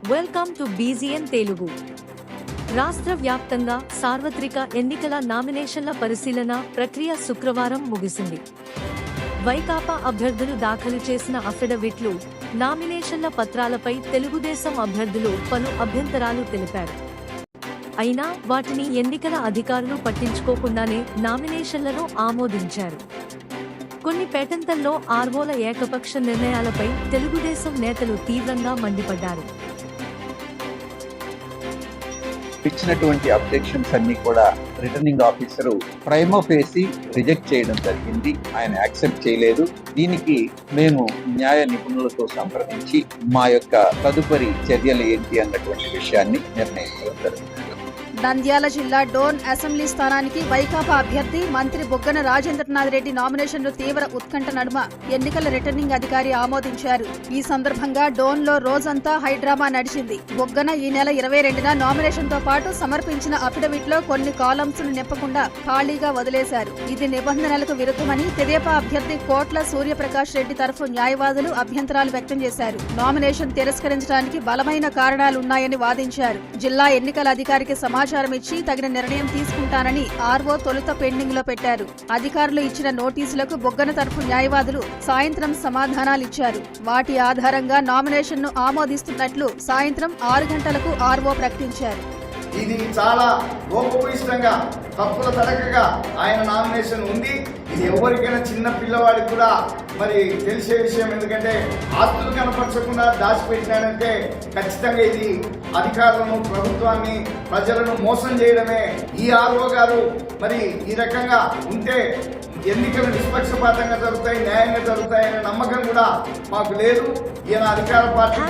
Welcome to బీజీఎన్ Telugu. రాష్ట్ర వ్యాప్తంగా సార్వత్రిక ఎన్నికల నామినేషన్ల పరిశీలన ప్రక్రియ శుక్రవారం ముగిసింది. వైకాపా అభ్యర్థులు దాఖలు చేసిన అఫిడవిట్లు, నామినేషన్ల పత్రాలపై తెలుగుదేశం అభ్యర్థులు పలు అభ్యంతరాలు తెలిపారు. అయినా వాటిని ఎన్నికల అధికారులు పట్టించుకోకుండానే నామినేషన్లను ఆమోదించారు. కొన్ని పేటెంట్లలో ఆర్వోల ఏకపక్ష నిర్ణయాలపై తెలుగుదేశం నేతలు తీవ్రంగా మండిపడ్డారు. ఇచ్చినటువంటి అబ్జెక్షన్స్ అన్ని కూడా రిటర్నింగ్ ఆఫీసరు ప్రైమో ఫేసి రిజెక్ట్ చేయడం జరిగింది. ఆయన యాక్సెప్ట్ చేయలేదు. దీనికి మేము న్యాయ నిపుణులతో సంప్రదించి మా యొక్క తదుపరి చర్యలు ఏంటి అన్నటువంటి విషయాన్ని నిర్ణయించడం జరిగింది. నంద్యాల జిల్లా డోన్ అసెంబ్లీ స్థానానికి వైకాపా అభ్యర్థి మంత్రి బుగ్గన రాజేంద్రనాథ్ రెడ్డి నామినేషన్ను తీవ్ర ఉత్కంఠ నడుమ ఎన్నికల రిటర్నింగ్ అధికారి ఆమోదించారు. ఈ సందర్భంగా డోన్ లో రోజంతా హైడ్రామా నడిచింది. బుగ్గన ఈ నెల 22న నామినేషన్ తో పాటు సమర్పించిన అఫిడవిట్ లో కొన్ని కాలమ్స్ ను నింపకుండా ఖాళీగా వదిలేశారు. ఇది నిబంధనలకు విరుద్ధమని తెదేపా అభ్యర్థి కోట్ల సూర్యప్రకాష్ రెడ్డి తరఫు న్యాయవాదులు అభ్యంతరాలు వ్యక్తం చేశారు. నామినేషన్ తిరస్కరించడానికి బలమైన కారణాలున్నాయని వాదించారు. జిల్లా ఎన్నికల అధికారికి సమాచారం ఇచ్చి తగిన నిర్ణయం తీసుకుంటానని ఆర్వో తొలుత పెండింగ్ లో పెట్టారు. అధికారులు ఇచ్చిన నోటీసులకు బొగ్గన తరఫు న్యాయవాదులు సాయంత్రం సమాధానాలిచ్చారు. వాటి ఆధారంగా నామినేషన్ ను ఆమోదిస్తున్నట్లు సాయంత్రం 6 గంటలకు ఆర్వో ప్రకటించారు. ఇది చాలా లోపభూయిష్టంగా తప్పుల తడకగా ఆయన నామినేషన్ ఉంది. ఇది ఎవరికైనా చిన్న పిల్లవాడికి కూడా మరి తెలిసే విషయం. ఎందుకంటే ఆస్తులు కనపరచకుండా దాచిపెట్టినాడంటే ఖచ్చితంగా ఇది అధికారులను, ప్రభుత్వాన్ని, ప్రజలను మోసం చేయడమే. ఈ ఆర్ఓ గారు మరి ఈ రకంగా ఉంటే ఎన్నికలు నిష్పక్షపాతంగా జరుగుతాయి, న్యాయంగా జరుగుతాయనే నమ్మకం కూడా మాకు లేదు. ఈయన అధికార పార్టీ